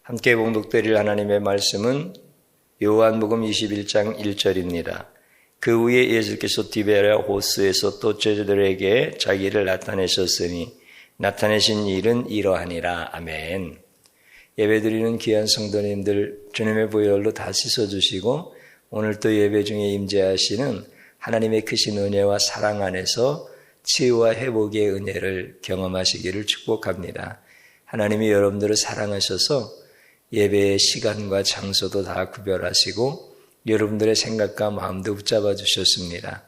함께 봉독드릴 하나님의 말씀은 요한복음 21장 1절입니다. 그 후에 예수께서 디베랴 호수에서 또 제자들에게 자기를 나타내셨으니 나타내신 일은 이러하니라. 아멘. 예배드리는 귀한 성도님들, 주님의 보혈로 다 씻어주시고 오늘 또 예배 중에 임재하시는 하나님의 크신 은혜와 사랑 안에서 치유와 회복의 은혜를 경험하시기를 축복합니다. 하나님이 여러분들을 사랑하셔서 예배의 시간과 장소도 다 구별하시고 여러분들의 생각과 마음도 붙잡아 주셨습니다.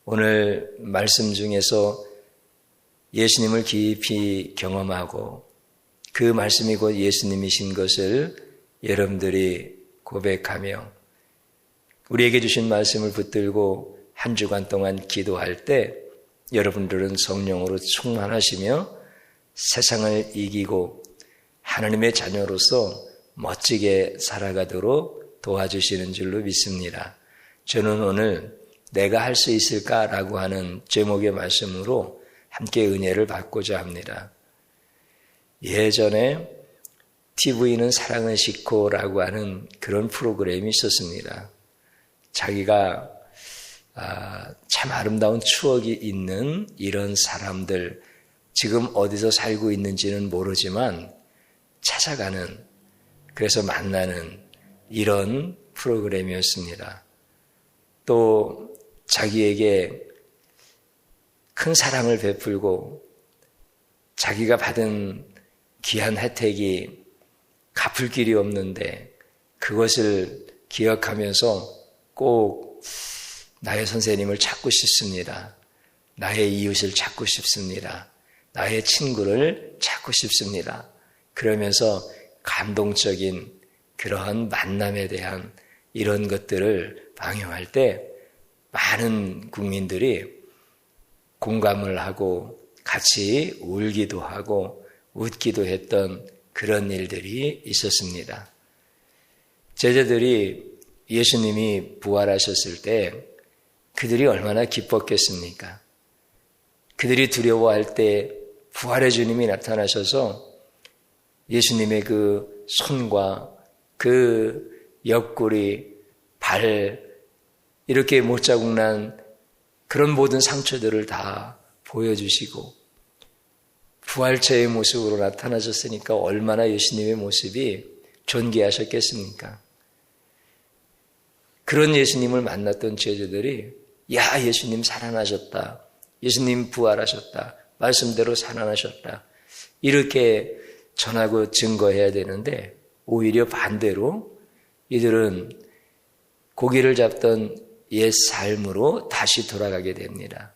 오늘 말씀 중에서 예수님을 깊이 경험하고 그 말씀이 곧 예수님이신 것을 여러분들이 고백하며 우리에게 주신 말씀을 붙들고 한 주간 동안 기도할 때 여러분들은 성령으로 충만하시며 세상을 이기고 하나님의 자녀로서 멋지게 살아가도록 도와주시는 줄로 믿습니다. 저는 오늘 내가 할 수 있을까라고 하는 제목의 말씀으로 함께 은혜를 받고자 합니다. 예전에 TV는 사랑은 싣고라고 하는 그런 프로그램이 있었습니다. 자기가 참 아름다운 추억이 있는 이런 사람들, 지금 어디서 살고 있는지는 모르지만 찾아가는, 그래서 만나는 이런 프로그램이었습니다. 또 자기에게 큰 사랑을 베풀고 자기가 받은 귀한 혜택이 갚을 길이 없는데 그것을 기억하면서 꼭 나의 선생님을 찾고 싶습니다. 나의 이웃을 찾고 싶습니다. 나의 친구를 찾고 싶습니다. 그러면서 감동적인 그러한 만남에 대한 이런 것들을 방영할 때 많은 국민들이 공감을 하고 같이 울기도 하고 웃기도 했던 그런 일들이 있었습니다. 제자들이 예수님이 부활하셨을 때 그들이 얼마나 기뻤겠습니까? 그들이 두려워할 때 부활의 주님이 나타나셔서 예수님의 그 손과 그 옆구리, 발, 이렇게 못자국 난 그런 모든 상처들을 다 보여주시고 부활체의 모습으로 나타나셨으니까 얼마나 예수님의 모습이 존귀하셨겠습니까? 그런 예수님을 만났던 제자들이 야, 예수님 살아나셨다. 예수님 부활하셨다. 말씀대로 살아나셨다. 이렇게 전하고 증거해야 되는데 오히려 반대로 이들은 고기를 잡던 옛 삶으로 다시 돌아가게 됩니다.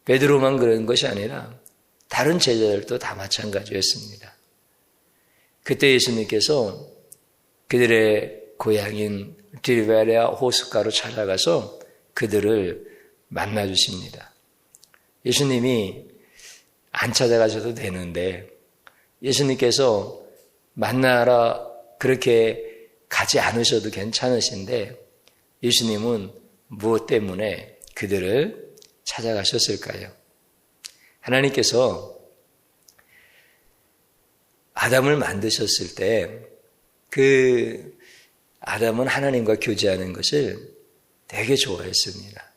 베드로만 그런 것이 아니라 다른 제자들도 다 마찬가지였습니다. 그때 예수님께서 그들의 고향인 디베랴 호숫가로 찾아가서 그들을 만나 주십니다. 예수님이 안 찾아가셔도 되는데 예수님께서 만나러 그렇게 가지 않으셔도 괜찮으신데 예수님은 무엇 때문에 그들을 찾아가셨을까요? 하나님께서 아담을 만드셨을 때 그 아담은 하나님과 교제하는 것을 되게 좋아했습니다.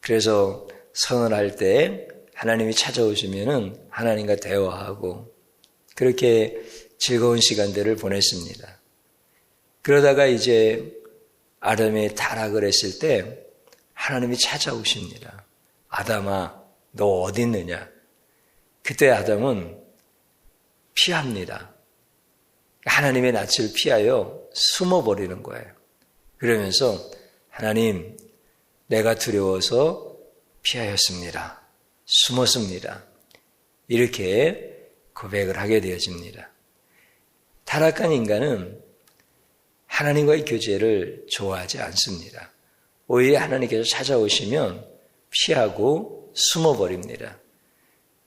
그래서 선언할 때 하나님이 찾아오시면은 하나님과 대화하고 그렇게 즐거운 시간들을 보냈습니다. 그러다가 이제 아담이 타락을 했을 때 하나님이 찾아오십니다. 아담아, 너 어디 있느냐? 그때 아담은 피합니다. 하나님의 낯을 피하여 숨어버리는 거예요. 그러면서 하나님, 내가 두려워서 피하였습니다. 숨었습니다. 이렇게 고백을 하게 되어집니다. 타락한 인간은 하나님과의 교제를 좋아하지 않습니다. 오히려 하나님께서 찾아오시면 피하고 숨어버립니다.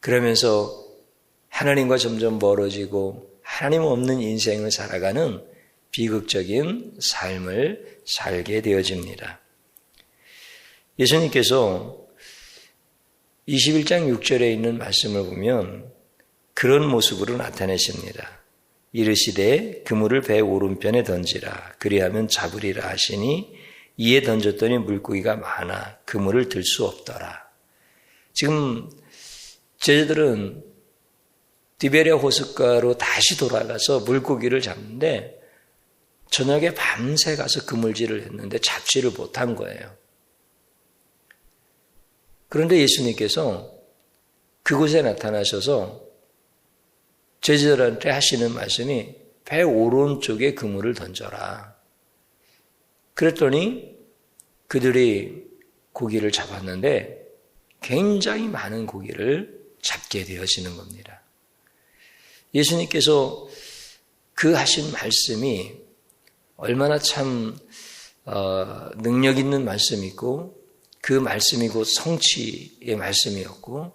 그러면서 하나님과 점점 멀어지고 하나님 없는 인생을 살아가는 비극적인 삶을 살게 되어집니다. 예수님께서 21장 6절에 있는 말씀을 보면 그런 모습으로 나타내십니다. 이르시되 그물을 배 오른편에 던지라 그리하면 잡으리라 하시니 이에 던졌더니 물고기가 많아 그물을 들 수 없더라. 지금 제자들은 디베랴 호숫가로 다시 돌아가서 물고기를 잡는데 저녁에 밤새 가서 그물질을 했는데 잡지를 못한 거예요. 그런데 예수님께서 그곳에 나타나셔서 제자들한테 하시는 말씀이 배 오른쪽에 그물을 던져라. 그랬더니 그들이 고기를 잡았는데 굉장히 많은 고기를 잡게 되어지는 겁니다. 예수님께서 그 하신 말씀이 얼마나 참 능력 있는 말씀이고 그 말씀이 곧 성취의 말씀이었고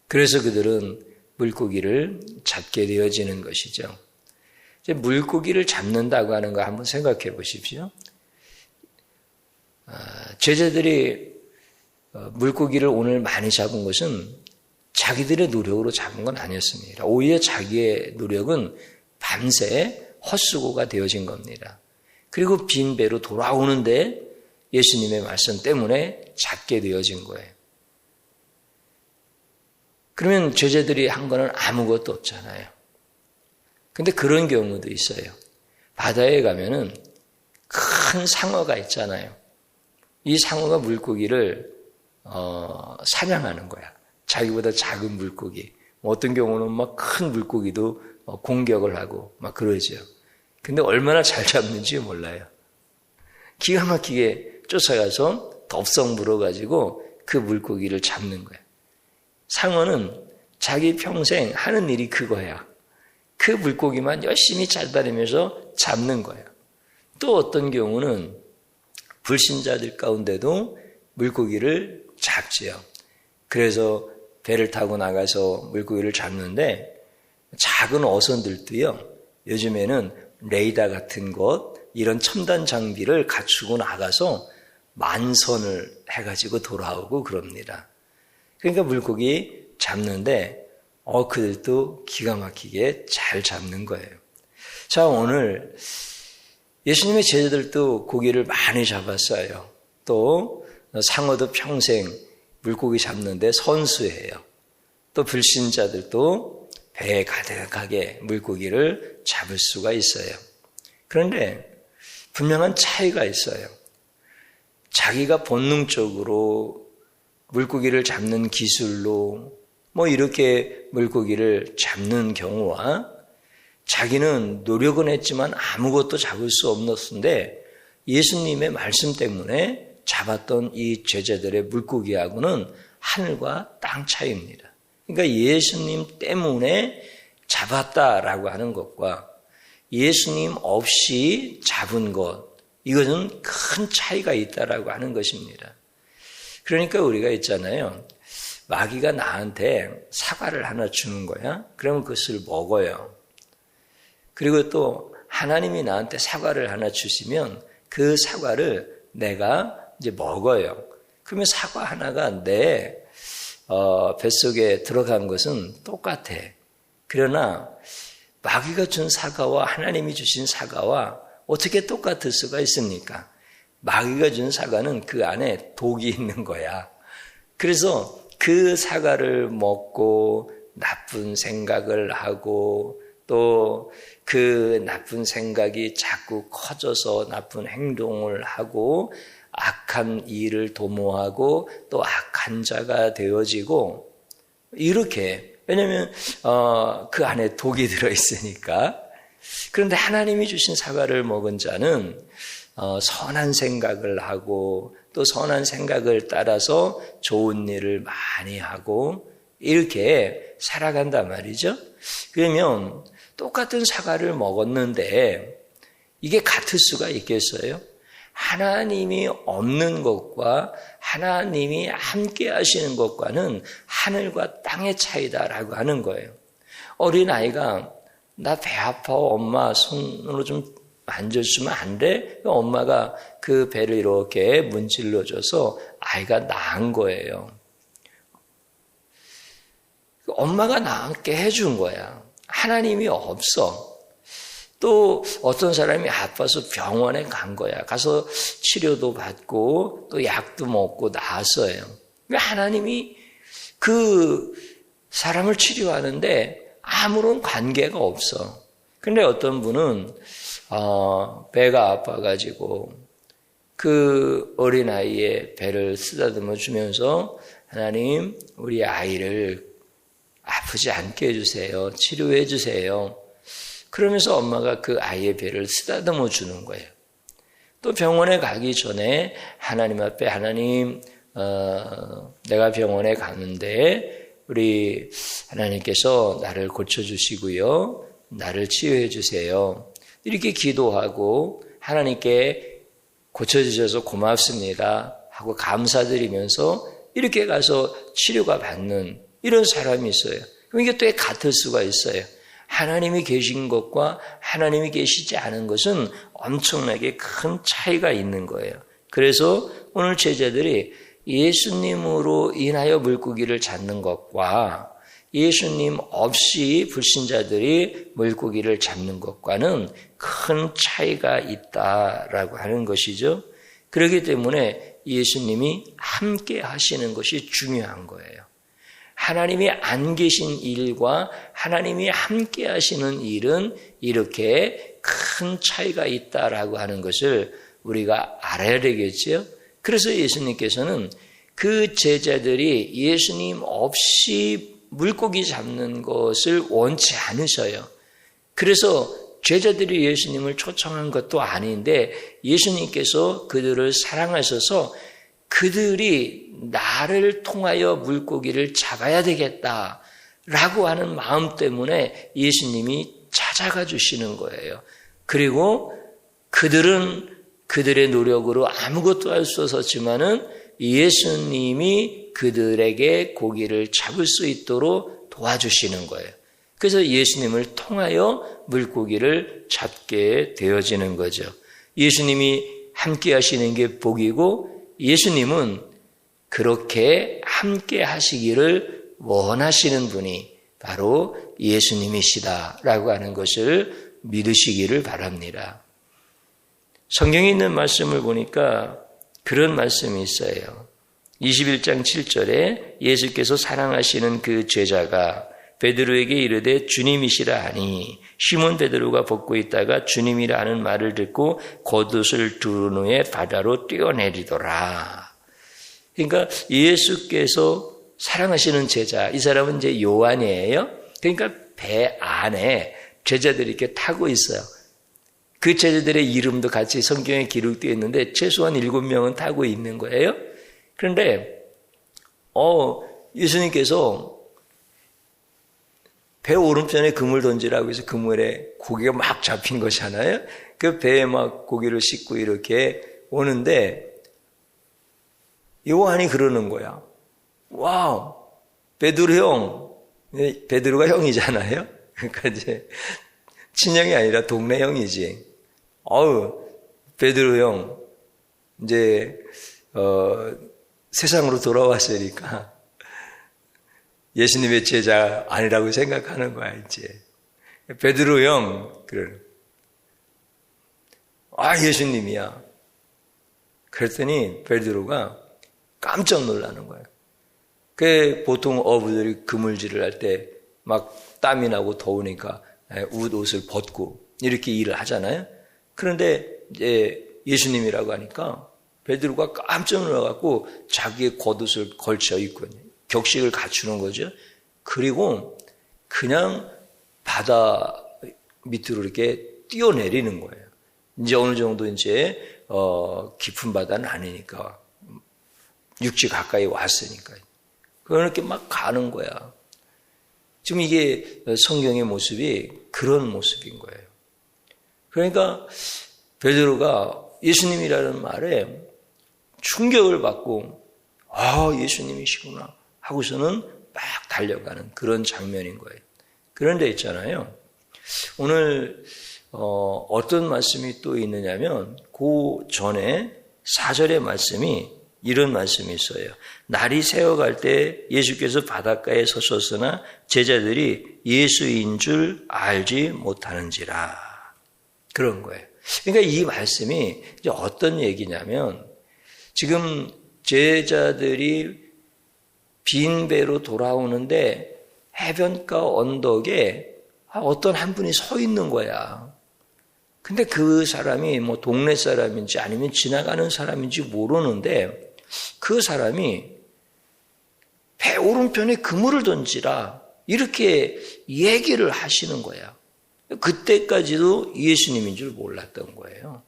그래서 그들은 물고기를 잡게 되어지는 것이죠. 이제 물고기를 잡는다고 하는 거 한번 생각해 보십시오. 제자들이 물고기를 오늘 많이 잡은 것은 자기들의 노력으로 잡은 건 아니었습니다. 오히려 자기의 노력은 밤새 헛수고가 되어진 겁니다. 그리고 빈 배로 돌아오는데 예수님의 말씀 때문에 잡게 되어진 거예요. 그러면 제자들이 한 거는 아무것도 없잖아요. 근데 그런 경우도 있어요. 바다에 가면은 큰 상어가 있잖아요. 이 상어가 물고기를 사냥하는 거야. 자기보다 작은 물고기. 어떤 경우는 막 큰 물고기도 공격을 하고 막 그러죠. 근데 얼마나 잘 잡는지 몰라요. 기가 막히게 쫓아가서 덥석 물어가지고 그 물고기를 잡는 거야. 상어는 자기 평생 하는 일이 그거야. 그 물고기만 열심히 찾아다니면서 잡는 거야. 또 어떤 경우는 불신자들 가운데도 물고기를 잡지요. 그래서 배를 타고 나가서 물고기를 잡는데 작은 어선들도요. 요즘에는 레이더 같은 것 이런 첨단 장비를 갖추고 나가서 만선을 해가지고 돌아오고 그럽니다. 그러니까 물고기 잡는데 그들도 기가 막히게 잘 잡는 거예요. 자, 오늘 예수님의 제자들도 고기를 많이 잡았어요. 또 상어도 평생 물고기 잡는데 선수예요. 또 불신자들도 배에 가득하게 물고기를 잡을 수가 있어요. 그런데 분명한 차이가 있어요. 자기가 본능적으로 물고기를 잡는 기술로 이렇게 물고기를 잡는 경우와 자기는 노력은 했지만 아무것도 잡을 수 없었는데 예수님의 말씀 때문에 잡았던 이 제자들의 물고기하고는 하늘과 땅 차이입니다. 그러니까 예수님 때문에 잡았다라고 하는 것과 예수님 없이 잡은 것, 이것은 큰 차이가 있다라고 하는 것입니다. 그러니까 우리가 있잖아요. 마귀가 나한테 사과를 하나 주는 거야. 그러면 그것을 먹어요. 그리고 또 하나님이 나한테 사과를 하나 주시면 그 사과를 내가 이제 먹어요. 그러면 사과 하나가 내 뱃속에 들어간 것은 똑같아. 그러나 마귀가 준 사과와 하나님이 주신 사과와 어떻게 똑같을 수가 있습니까? 마귀가 준 사과는 그 안에 독이 있는 거야. 그래서 그 사과를 먹고 나쁜 생각을 하고 또 그 나쁜 생각이 자꾸 커져서 나쁜 행동을 하고 악한 일을 도모하고 또 악한 자가 되어지고 이렇게 왜냐하면 그 안에 독이 들어있으니까. 그런데 하나님이 주신 사과를 먹은 자는 선한 생각을 하고 또 선한 생각을 따라서 좋은 일을 많이 하고 이렇게 살아간단 말이죠. 그러면 똑같은 사과를 먹었는데 이게 같을 수가 있겠어요? 하나님이 없는 것과 하나님이 함께 하시는 것과는 하늘과 땅의 차이다라고 하는 거예요. 어린아이가 나 배 아파 엄마 손으로 좀 만져주면 안 돼? 엄마가 그 배를 이렇게 문질러줘서 아이가 나은 거예요. 엄마가 나게 해준 거야. 하나님이 없어. 또 어떤 사람이 아파서 병원에 간 거야. 가서 치료도 받고 또 약도 먹고 나았어요. 하나님이 그 사람을 치료하는데 아무런 관계가 없어. 근데 어떤 분은 배가 아파가지고 그 어린아이의 배를 쓰다듬어 주면서 하나님 우리 아이를 아프지 않게 해주세요. 치료해 주세요. 그러면서 엄마가 그 아이의 배를 쓰다듬어 주는 거예요. 또 병원에 가기 전에 하나님 앞에 하나님 내가 병원에 가는데 우리 하나님께서 나를 고쳐주시고요. 나를 치유해 주세요. 이렇게 기도하고 하나님께 고쳐주셔서 고맙습니다 하고 감사드리면서 이렇게 가서 치료가 받는 이런 사람이 있어요. 그럼 이게 또 같을 수가 있어요. 하나님이 계신 것과 하나님이 계시지 않은 것은 엄청나게 큰 차이가 있는 거예요. 그래서 오늘 제자들이 예수님으로 인하여 물고기를 잡는 것과 예수님 없이 불신자들이 물고기를 잡는 것과는 큰 차이가 있다라고 하는 것이죠. 그렇기 때문에 예수님이 함께 하시는 것이 중요한 거예요. 하나님이 안 계신 일과 하나님이 함께 하시는 일은 이렇게 큰 차이가 있다라고 하는 것을 우리가 알아야 되겠죠. 그래서 예수님께서는 그 제자들이 예수님 없이 물고기 잡는 것을 원치 않으셔요. 그래서 제자들이 예수님을 초청한 것도 아닌데 예수님께서 그들을 사랑하셔서 그들이 나를 통하여 물고기를 잡아야 되겠다라고 하는 마음 때문에 예수님이 찾아가 주시는 거예요. 그리고 그들은 그들의 노력으로 아무것도 할 수 없었지만은 예수님이 그들에게 고기를 잡을 수 있도록 도와주시는 거예요. 그래서 예수님을 통하여 물고기를 잡게 되어지는 거죠. 예수님이 함께 하시는 게 복이고 예수님은 그렇게 함께 하시기를 원하시는 분이 바로 예수님이시다라고 하는 것을 믿으시기를 바랍니다. 성경에 있는 말씀을 보니까 그런 말씀이 있어요. 21장 7절에 예수께서 사랑하시는 그 제자가 베드로에게 이르되 주님이시라 하니 시몬 베드로가 벗고 있다가 주님이라 하는 말을 듣고 겉옷을 두른 후에 바다로 뛰어내리더라. 그러니까 예수께서 사랑하시는 제자, 이 사람은 이제 요한이에요. 그러니까 배 안에 제자들이 이렇게 타고 있어요. 그 제자들의 이름도 같이 성경에 기록되어 있는데 최소한 7명은 타고 있는 거예요. 그런데 예수님께서 배 오른편에 그물 던지라고 해서 그물에 고기가 막 잡힌 것이잖아요. 그 배에 막 고기를 싣고 이렇게 오는데 요한이 그러는 거야. 와우, 베드로 형. 베드로가 형이잖아요. 그러니까 이제 친형이 아니라 동네 형이지. 베드로 형. 이제 세상으로 돌아왔으니까 예수님의 제자 아니라고 생각하는 거야, 이제. 베드로 형, 그래. 예수님이야. 그랬더니 베드로가 깜짝 놀라는 거예요. 보통 어부들이 그물질을 할 때 막 땀이 나고 더우니까 옷을 벗고 이렇게 일을 하잖아요. 그런데 이제 예수님이라고 하니까 베드로가 깜짝 놀라갖고 자기의 겉옷을 걸쳐 입고 격식을 갖추는 거죠. 그리고 그냥 바다 밑으로 이렇게 뛰어내리는 거예요. 이제 어느 정도 이제 깊은 바다는 아니니까 육지 가까이 왔으니까 그렇게 막 가는 거야. 지금 이게 성경의 모습이 그런 모습인 거예요. 그러니까 베드로가 예수님이라는 말에 충격을 받고 예수님이시구나 하고서는 막 달려가는 그런 장면인 거예요. 그런데 있잖아요. 오늘 어떤 말씀이 또 있느냐면 그 전에 4절의 말씀이 이런 말씀이 있어요. 날이 새어갈 때 예수께서 바닷가에 서셨으나 제자들이 예수인 줄 알지 못하는지라. 그런 거예요. 그러니까 이 말씀이 이제 어떤 얘기냐면 지금 제자들이 빈 배로 돌아오는데 해변가 언덕에 어떤 한 분이 서 있는 거야. 근데 그 사람이 뭐 동네 사람인지 아니면 지나가는 사람인지 모르는데 그 사람이 배 오른편에 그물을 던지라 이렇게 얘기를 하시는 거야. 그때까지도 예수님인 줄 몰랐던 거예요.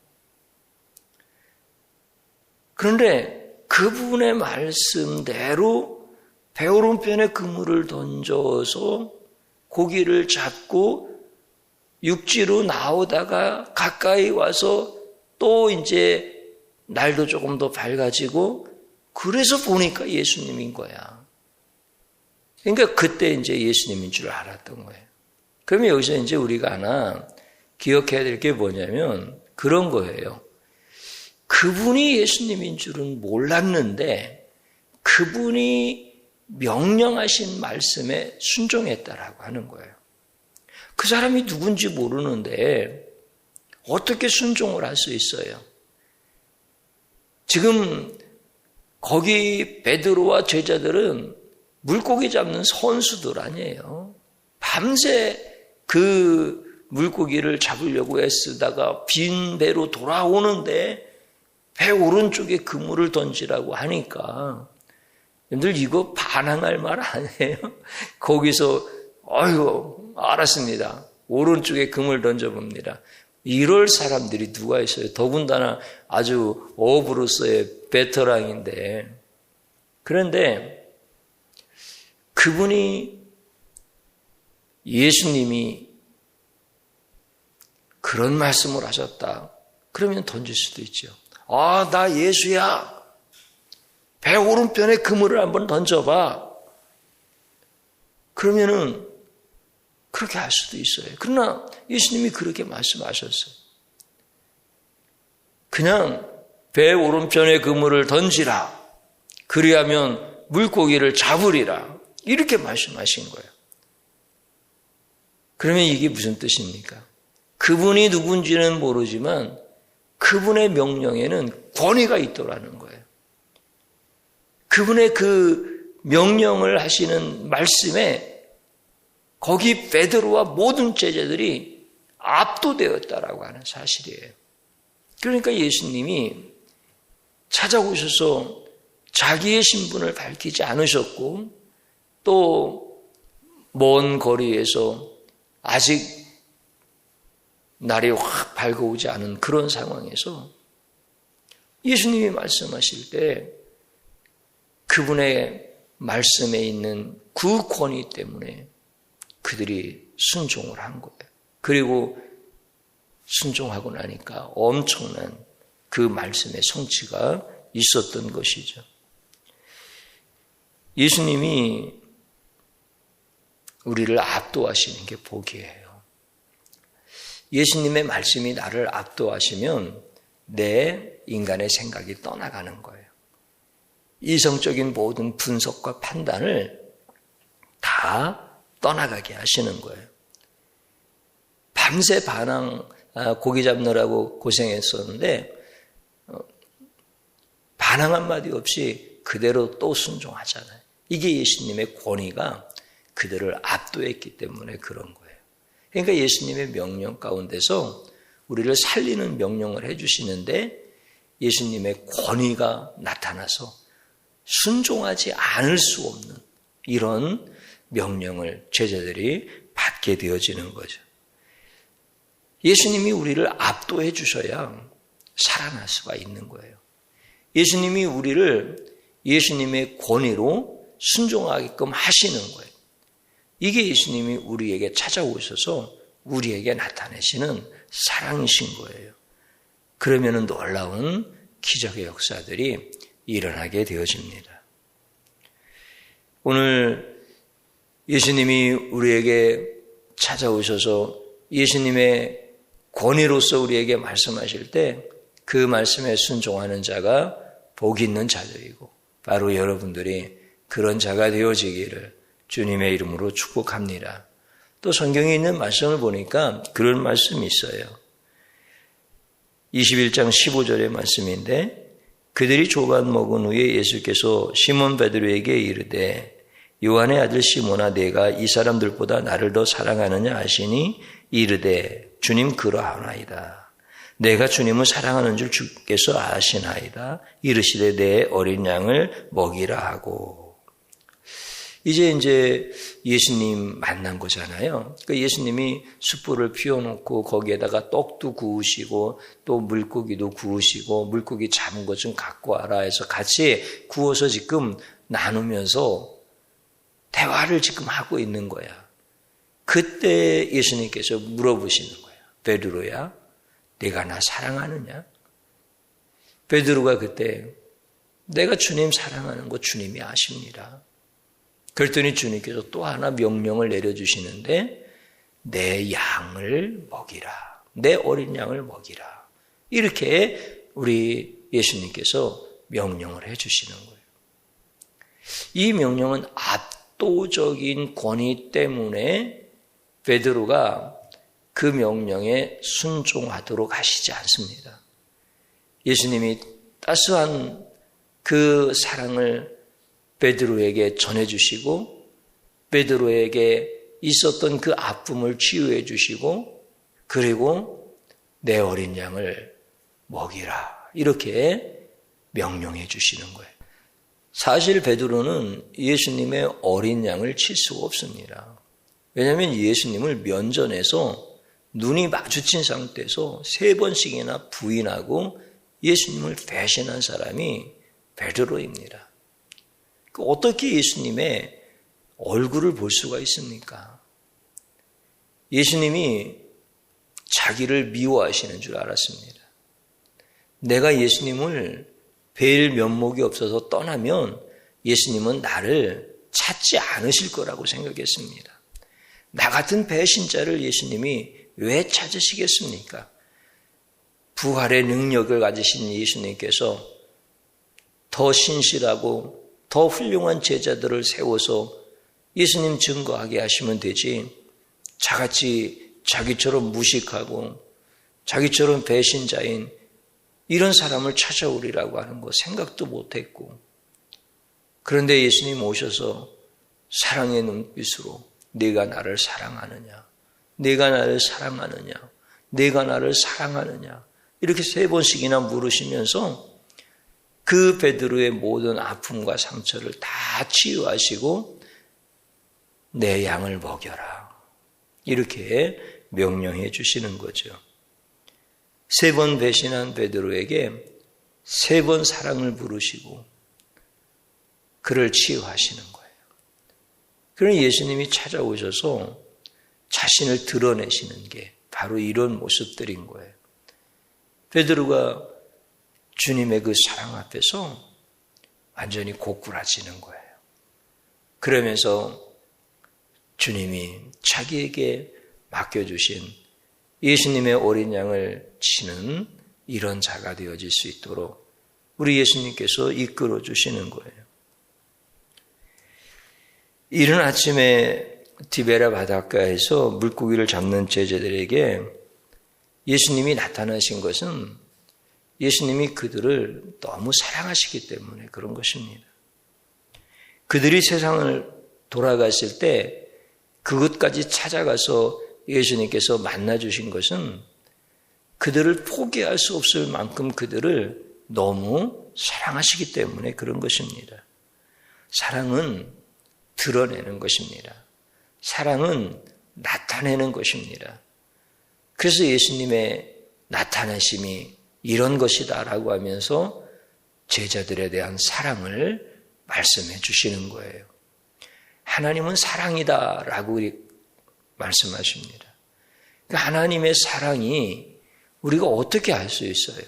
그런데 그분의 말씀대로 배 오른편에 그물을 던져서 고기를 잡고 육지로 나오다가 가까이 와서 또 이제 날도 조금 더 밝아지고 그래서 보니까 예수님인 거야. 그러니까 그때 이제 예수님인 줄 알았던 거예요. 그러면 여기서 이제 우리가 하나 기억해야 될 게 뭐냐면 그런 거예요. 그분이 예수님인 줄은 몰랐는데 그분이 명령하신 말씀에 순종했다라고 하는 거예요. 그 사람이 누군지 모르는데 어떻게 순종을 할 수 있어요? 지금 거기 베드로와 제자들은 물고기 잡는 선수들 아니에요. 밤새 그 물고기를 잡으려고 애쓰다가 빈 배로 돌아오는데 배 오른쪽에 그물을 던지라고 하니까 여러분들 이거 반항할 말 아니에요? 거기서 아이고 알았습니다. 오른쪽에 그물 던져봅니다. 이럴 사람들이 누가 있어요? 더군다나 아주 어부로서의 베테랑인데. 그런데 그분이 예수님이 그런 말씀을 하셨다. 그러면 던질 수도 있죠. 아, 나 예수야. 배 오른편에 그물을 한번 던져봐. 그러면은 그렇게 할 수도 있어요. 그러나 예수님이 그렇게 말씀하셨어요. 그냥 배 오른편에 그물을 던지라. 그리하면 물고기를 잡으리라. 이렇게 말씀하신 거예요. 그러면 이게 무슨 뜻입니까? 그분이 누군지는 모르지만 그분의 명령에는 권위가 있더라는 거예요. 그분의 그 명령을 하시는 말씀에 거기 베드로와 모든 제자들이 압도되었다라고 하는 사실이에요. 그러니까 예수님이 찾아오셔서 자기의 신분을 밝히지 않으셨고 또 먼 거리에서 아직 날이 확 밝아오지 않은 그런 상황에서 예수님이 말씀하실 때 그분의 말씀에 있는 그 권위 때문에 그들이 순종을 한 거예요. 그리고 순종하고 나니까 엄청난 그 말씀의 성취가 있었던 것이죠. 예수님이 우리를 압도하시는 게 복이에요. 예수님의 말씀이 나를 압도하시면 내 인간의 생각이 떠나가는 거예요. 이성적인 모든 분석과 판단을 다 떠나가게 하시는 거예요. 밤새 고기 잡느라고 고생했었는데 반항 한마디 없이 그대로 또 순종하잖아요. 이게 예수님의 권위가 그들을 압도했기 때문에 그런 거예요. 그러니까 예수님의 명령 가운데서 우리를 살리는 명령을 해주시는데 예수님의 권위가 나타나서 순종하지 않을 수 없는 이런 명령을 제자들이 받게 되어지는 거죠. 예수님이 우리를 압도해 주셔야 살아날 수가 있는 거예요. 예수님이 우리를 예수님의 권위로 순종하게끔 하시는 거예요. 이게 예수님이 우리에게 찾아오셔서 우리에게 나타내시는 사랑이신 거예요. 그러면 놀라운 기적의 역사들이 일어나게 되어집니다. 오늘 예수님이 우리에게 찾아오셔서 예수님의 권위로서 우리에게 말씀하실 때 그 말씀에 순종하는 자가 복이 있는 자들이고 바로 여러분들이 그런 자가 되어지기를 주님의 이름으로 축복합니다. 또 성경에 있는 말씀을 보니까 그런 말씀이 있어요. 21장 15절의 말씀인데 그들이 조반 먹은 후에 예수께서 시몬 베드로에게 이르되 요한의 아들 시몬아 내가 이 사람들보다 나를 더 사랑하느냐 하시니 이르되 주님 그러하나이다. 내가 주님을 사랑하는 줄 주께서 아시나이다. 이르시되 내 어린 양을 먹이라 하고. 이제 예수님 만난 거잖아요. 그러니까 예수님이 숯불을 피워놓고 거기에다가 떡도 구우시고 또 물고기도 구우시고 물고기 잡은 것 좀 갖고 와라 해서 같이 구워서 지금 나누면서 대화를 지금 하고 있는 거야. 그때 예수님께서 물어보시는 거야. 베드로야, 내가 나 사랑하느냐? 베드로가 그때 내가 주님 사랑하는 거 주님이 아십니다. 그랬더니 주님께서 또 하나 명령을 내려주시는데 내 양을 먹이라. 내 어린 양을 먹이라. 이렇게 우리 예수님께서 명령을 해주시는 거예요. 이 명령은 압도적인 권위 때문에 베드로가 그 명령에 순종하도록 하시지 않습니다. 예수님이 따스한 그 사랑을 베드로에게 전해주시고 베드로에게 있었던 그 아픔을 치유해 주시고 그리고 내 어린 양을 먹이라 이렇게 명령해 주시는 거예요. 사실 베드로는 예수님의 어린 양을 칠 수가 없습니다. 왜냐하면 예수님을 면전에서 눈이 마주친 상태에서 3번씩이나 부인하고 예수님을 배신한 사람이 베드로입니다. 어떻게 예수님의 얼굴을 볼 수가 있습니까? 예수님이 자기를 미워하시는 줄 알았습니다. 내가 예수님을 뵐 면목이 없어서 떠나면 예수님은 나를 찾지 않으실 거라고 생각했습니다. 나 같은 배신자를 예수님이 왜 찾으시겠습니까? 부활의 능력을 가지신 예수님께서 더 신실하고 더 훌륭한 제자들을 세워서 예수님 증거하게 하시면 되지 자같이 자기처럼 무식하고 자기처럼 배신자인 이런 사람을 찾아오리라고 하는 거 생각도 못했고 그런데 예수님 오셔서 사랑의 눈빛으로 네가 나를 사랑하느냐 네가 나를 사랑하느냐 네가 나를 사랑하느냐 이렇게 3번씩이나 물으시면서 그 베드로의 모든 아픔과 상처를 다 치유하시고 내 양을 먹여라 이렇게 명령해 주시는 거죠. 3번 배신한 베드로에게 3번 사랑을 부르시고 그를 치유하시는 거예요. 그러니 예수님이 찾아오셔서 자신을 드러내시는 게 바로 이런 모습들인 거예요. 베드로가 주님의 그 사랑 앞에서 완전히 고꾸라지는 거예요. 그러면서 주님이 자기에게 맡겨주신 예수님의 어린 양을 치는 이런 자가 되어질 수 있도록 우리 예수님께서 이끌어 주시는 거예요. 이른 아침에 디베라 바닷가에서 물고기를 잡는 제자들에게 예수님이 나타나신 것은 예수님이 그들을 너무 사랑하시기 때문에 그런 것입니다. 그들이 세상을 돌아갔을 때 그것까지 찾아가서 예수님께서 만나주신 것은 그들을 포기할 수 없을 만큼 그들을 너무 사랑하시기 때문에 그런 것입니다. 사랑은 드러내는 것입니다. 사랑은 나타내는 것입니다. 그래서 예수님의 나타나심이 이런 것이다라고 하면서 제자들에 대한 사랑을 말씀해 주시는 거예요. 하나님은 사랑이다라고 말씀하십니다. 하나님의 사랑이 우리가 어떻게 알 수 있어요?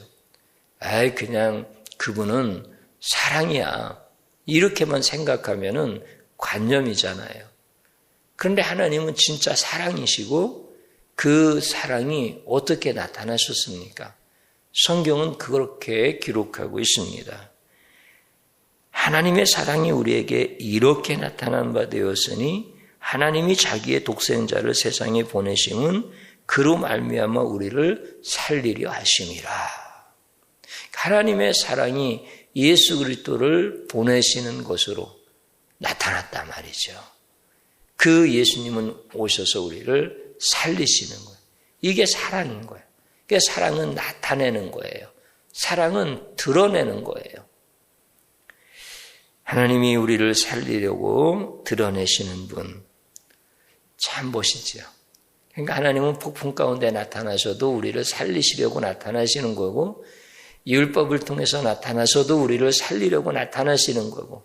그냥 그분은 사랑이야. 이렇게만 생각하면은 관념이잖아요. 그런데 하나님은 진짜 사랑이시고 그 사랑이 어떻게 나타나셨습니까? 성경은 그렇게 기록하고 있습니다. 하나님의 사랑이 우리에게 이렇게 나타난 바 되었으니 하나님이 자기의 독생자를 세상에 보내심은 그로 말미암아 우리를 살리려 하심이라. 하나님의 사랑이 예수 그리스도를 보내시는 것으로 나타났단 말이죠. 그 예수님은 오셔서 우리를 살리시는 거예요. 이게 사랑인 거예요. 그게 사랑은 나타내는 거예요. 사랑은 드러내는 거예요. 하나님이 우리를 살리려고 드러내시는 분 참 멋있죠. 그러니까 하나님은 폭풍 가운데 나타나셔도 우리를 살리시려고 나타나시는 거고, 율법을 통해서 나타나셔도 우리를 살리려고 나타나시는 거고,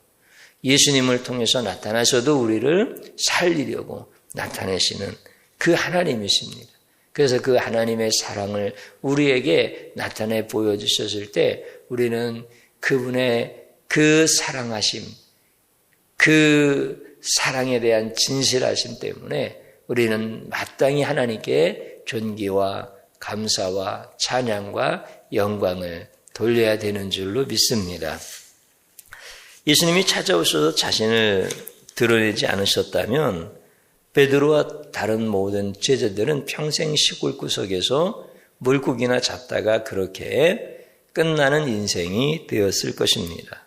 예수님을 통해서 나타나셔도 우리를 살리려고 나타내시는 그 하나님이십니다. 그래서 그 하나님의 사랑을 우리에게 나타내 보여주셨을 때 우리는 그분의 그 사랑하심, 그 사랑에 대한 진실하심 때문에 우리는 마땅히 하나님께 존귀와 감사와 찬양과 영광을 돌려야 되는 줄로 믿습니다. 예수님이 찾아오셔서 자신을 드러내지 않으셨다면 베드로와 다른 모든 제자들은 평생 시골 구석에서 물고기나 잡다가 그렇게 끝나는 인생이 되었을 것입니다.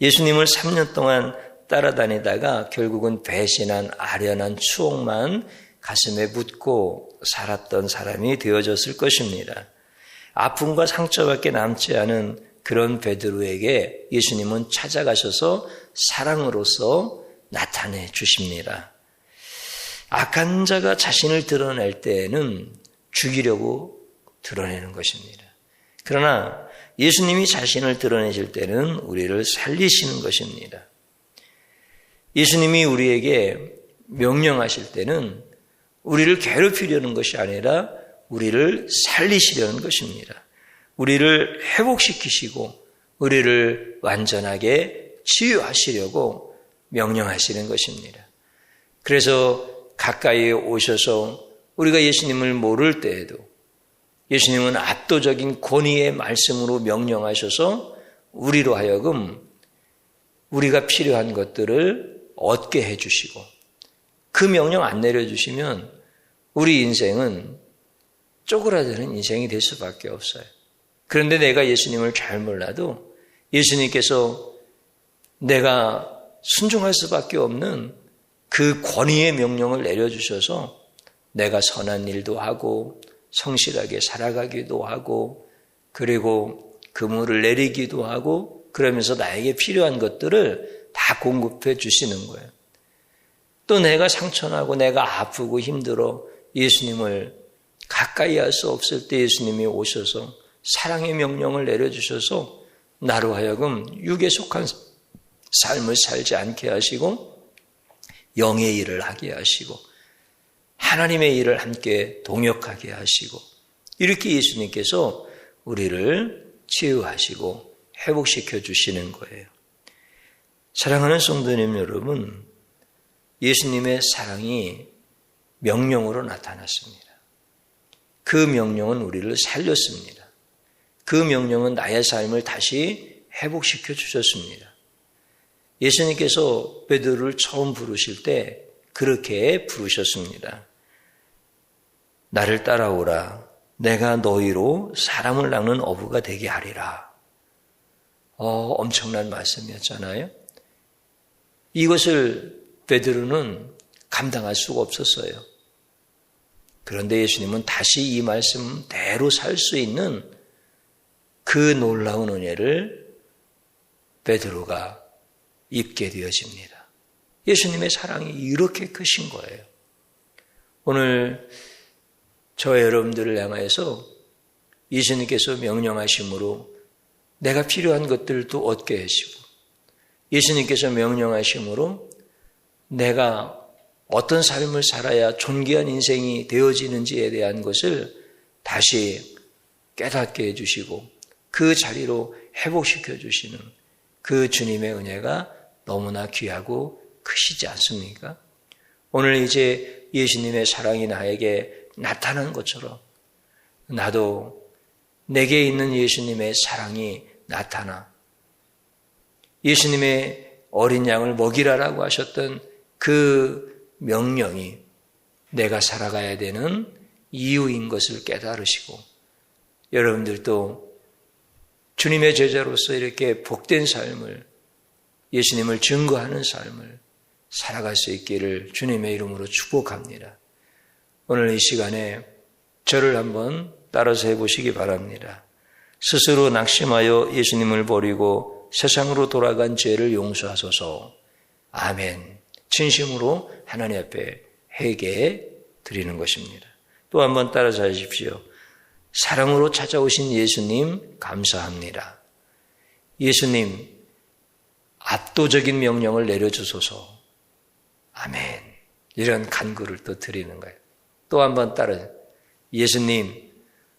예수님을 3년 동안 따라다니다가 결국은 배신한 아련한 추억만 가슴에 묻고 살았던 사람이 되어졌을 것입니다. 아픔과 상처밖에 남지 않은 그런 베드로에게 예수님은 찾아가셔서 사랑으로서 나타내 주십니다. 악한 자가 자신을 드러낼 때에는 죽이려고 드러내는 것입니다. 그러나 예수님이 자신을 드러내실 때는 우리를 살리시는 것입니다. 예수님이 우리에게 명령하실 때는 우리를 괴롭히려는 것이 아니라 우리를 살리시려는 것입니다. 우리를 회복시키시고 우리를 완전하게 치유하시려고 명령하시는 것입니다. 그래서 가까이에 오셔서 우리가 예수님을 모를 때에도 예수님은 압도적인 권위의 말씀으로 명령하셔서 우리로 하여금 우리가 필요한 것들을 얻게 해주시고, 그 명령 안 내려주시면 우리 인생은 쪼그라드는 인생이 될 수밖에 없어요. 그런데 내가 예수님을 잘 몰라도 예수님께서 내가 순종할 수밖에 없는 그 권위의 명령을 내려주셔서 내가 선한 일도 하고 성실하게 살아가기도 하고 그리고 그물을 내리기도 하고 그러면서 나에게 필요한 것들을 다 공급해 주시는 거예요. 또 내가 상처나고 내가 아프고 힘들어 예수님을 가까이 할 수 없을 때 예수님이 오셔서 사랑의 명령을 내려주셔서 나로 하여금 육에 속한 삶을 살지 않게 하시고 영의 일을 하게 하시고 하나님의 일을 함께 동역하게 하시고 이렇게 예수님께서 우리를 치유하시고 회복시켜 주시는 거예요. 사랑하는 성도님 여러분, 예수님의 사랑이 명령으로 나타났습니다. 그 명령은 우리를 살렸습니다. 그 명령은 나의 삶을 다시 회복시켜 주셨습니다. 예수님께서 베드로를 처음 부르실 때 그렇게 부르셨습니다. 나를 따라오라. 내가 너희로 사람을 낚는 어부가 되게 하리라. 엄청난 말씀이었잖아요. 이것을 베드로는 감당할 수가 없었어요. 그런데 예수님은 다시 이 말씀대로 살 수 있는 그 놀라운 은혜를 베드로가 입게 되어집니다. 예수님의 사랑이 이렇게 크신 거예요. 오늘 저 여러분들을 향하여서 예수님께서 명령하심으로 내가 필요한 것들도 얻게 하시고 예수님께서 명령하심으로 내가 어떤 삶을 살아야 존귀한 인생이 되어지는지에 대한 것을 다시 깨닫게 해주시고 그 자리로 회복시켜 주시는 그 주님의 은혜가 너무나 귀하고 크시지 않습니까? 오늘 이제 예수님의 사랑이 나에게 나타난 것처럼 나도 내게 있는 예수님의 사랑이 나타나 예수님의 어린 양을 먹이라라고 하셨던 그 명령이 내가 살아가야 되는 이유인 것을 깨달으시고 여러분들도 주님의 제자로서 이렇게 복된 삶을, 예수님을 증거하는 삶을 살아갈 수 있기를 주님의 이름으로 축복합니다. 오늘 이 시간에 저를 한번 따라서 해보시기 바랍니다. 스스로 낙심하여 예수님을 버리고 세상으로 돌아간 죄를 용서하소서. 아멘. 진심으로 하나님 앞에 회개해 드리는 것입니다. 또 한번 따라서 하십시오. 사랑으로 찾아오신 예수님 감사합니다. 예수님 압도적인 명령을 내려주소서. 아멘. 이런 간구를 또 드리는 거예요. 또 한번 따라서 예수님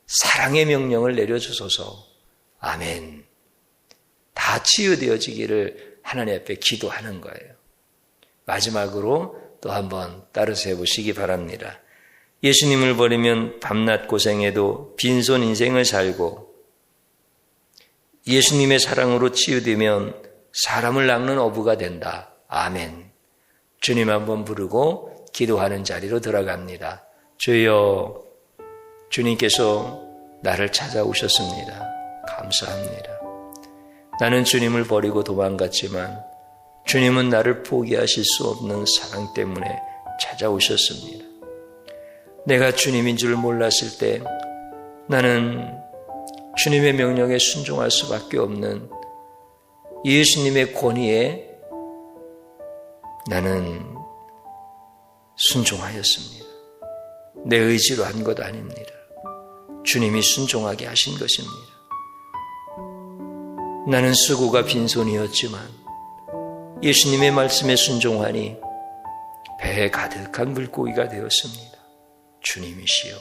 사랑의 명령을 내려주소서. 아멘. 다 치유되어지기를 하나님 앞에 기도하는 거예요. 마지막으로 또 한번 따라서 해보시기 바랍니다. 예수님을 버리면 밤낮 고생해도 빈손 인생을 살고 예수님의 사랑으로 치유되면 사람을 낚는 어부가 된다. 아멘. 주님 한번 부르고 기도하는 자리로 들어갑니다. 주여, 주님께서 나를 찾아오셨습니다. 감사합니다. 나는 주님을 버리고 도망갔지만 주님은 나를 포기하실 수 없는 사랑 때문에 찾아오셨습니다. 내가 주님인 줄 몰랐을 때 나는 주님의 명령에 순종할 수밖에 없는 예수님의 권위에 나는 순종하였습니다. 내 의지로 한 것 아닙니다. 주님이 순종하게 하신 것입니다. 나는 수고가 빈손이었지만 예수님의 말씀에 순종하니 배에 가득한 물고기가 되었습니다. 주님이시여,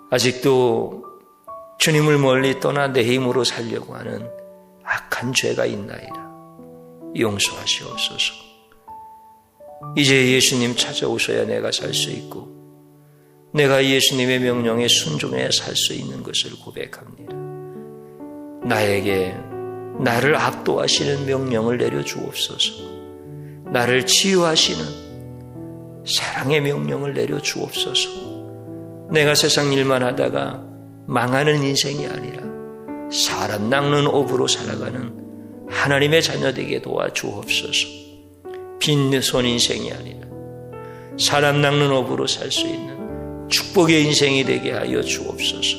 아직도 주님을 멀리 떠나 내 힘으로 살려고 하는 악한 죄가 있나이다. 용서하시옵소서. 이제 예수님 찾아오셔야 내가 살 수 있고 내가 예수님의 명령에 순종해야 살 수 있는 것을 고백합니다. 나에게 나를 압도하시는 명령을 내려주옵소서. 나를 치유하시는 사랑의 명령을 내려주옵소서. 내가 세상 일만 하다가 망하는 인생이 아니라 사람 낚는 어부로 살아가는 하나님의 자녀 되게 도와주옵소서. 빈손 인생이 아니라 사람 낚는 어부로 살 수 있는 축복의 인생이 되게 하여 주옵소서.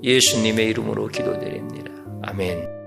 예수님의 이름으로 기도드립니다. 아멘.